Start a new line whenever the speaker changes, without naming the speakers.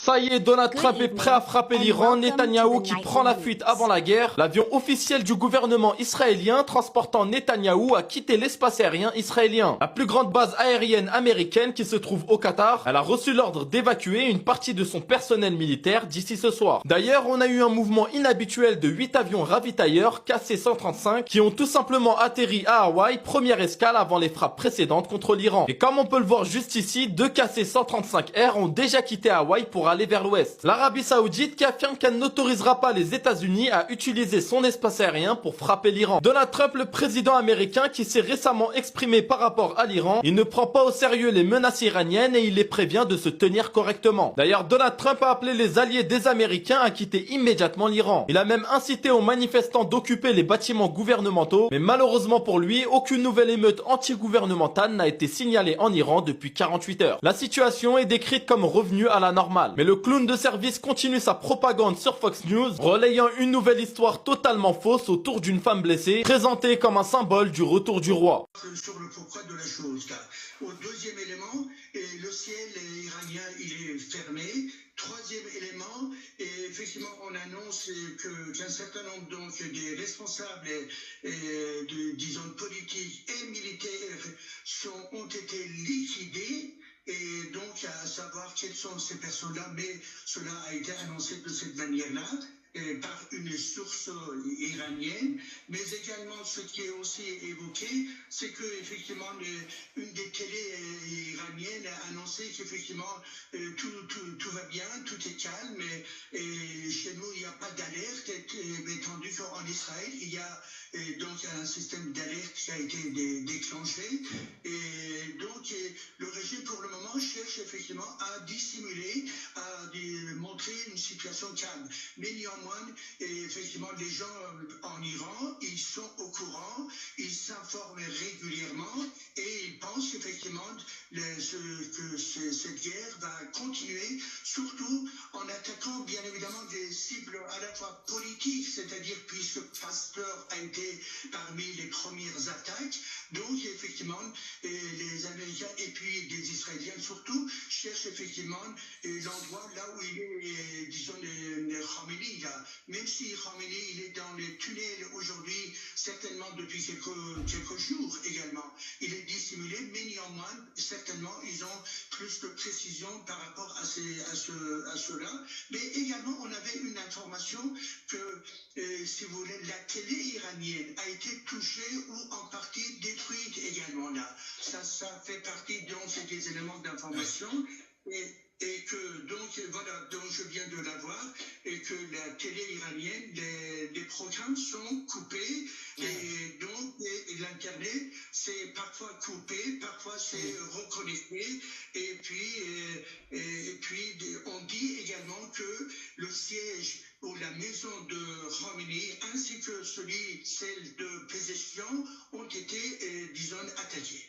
Ça y est, Donald Trump est prêt à frapper l'Iran. Netanyahou qui prend la fuite avant la guerre. L'avion officiel du gouvernement israélien transportant Netanyahou a quitté l'espace aérien israélien. La plus grande base aérienne américaine qui se trouve au Qatar. Elle a reçu l'ordre d'évacuer une partie de son personnel militaire d'ici ce soir. D'ailleurs, on a eu un mouvement inhabituel de 8 avions ravitailleurs KC-135 qui ont tout simplement atterri à Hawaï, première escale avant les frappes précédentes contre l'Iran. Et comme on peut le voir juste ici, 2 KC-135R ont déjà quitté Hawaï pour aller vers l'ouest. L'Arabie Saoudite qui affirme qu'elle n'autorisera pas les États-Unis à utiliser son espace aérien pour frapper l'Iran. Donald Trump, le président américain qui s'est récemment exprimé par rapport à l'Iran, il ne prend pas au sérieux les menaces iraniennes et il les prévient de se tenir correctement. D'ailleurs, Donald Trump a appelé les alliés des Américains à quitter immédiatement l'Iran. Il a même incité aux manifestants d'occuper les bâtiments gouvernementaux, mais malheureusement pour lui, aucune nouvelle émeute anti-gouvernementale n'a été signalée en Iran depuis 48 heures. La situation est décrite comme revenue à la normale. Mais le clown de service continue sa propagande sur Fox News, relayant une nouvelle histoire totalement fausse autour d'une femme blessée, présentée comme un symbole du retour du roi.
Sur le pourquoi de la chose, car au deuxième élément, le ciel iranien il est fermé. Troisième élément, effectivement, on annonce qu'un certain nombre donc, des responsables, disons, politiques et militaires ont été liquidés. Et donc, à savoir quelles sont ces personnes-là, mais cela a été annoncé de cette manière-là par une source iranienne, mais également ce qui est aussi évoqué, c'est que effectivement une des télés iraniennes a annoncé qu'effectivement tout va bien, tout est calme, et chez nous il n'y a pas d'alerte, mais tandis qu'en Israël il y a donc un système d'alerte qui a été déclenché, et donc le régime pour le moment cherche effectivement à dissimuler, à montrer une situation calme, mais néanmoins effectivement, les gens en Iran, ils sont au courant, ils s'informent régulièrement et ils pensent effectivement que cette guerre va continuer, surtout en attaquant bien évidemment des cibles à la fois politiques, c'est-à-dire puisque Pasteur a été parmi les premières attaques, donc effectivement les Américains et puis des Israéliens surtout cherchent effectivement l'endroit là où il est, disons, les Khamenei. Même si Khamenei il est dans les tunnels aujourd'hui, certainement depuis quelques jours également, il est dissimulé, mais néanmoins, certainement, ils ont plus de précision par rapport à cela. Mais également, on avait une information que, si vous voulez, la télé iranienne a été touchée ou en partie détruite également là. Ça fait partie donc des éléments d'information. Et que donc voilà, donc je viens de l'avoir, et que la télé iranienne, les programmes sont coupés, et donc l'internet c'est parfois coupé, parfois c'est reconnecté, et puis on dit également que le siège ou la maison de Khamenei ainsi que celle de possession ont été, disons, attaqués.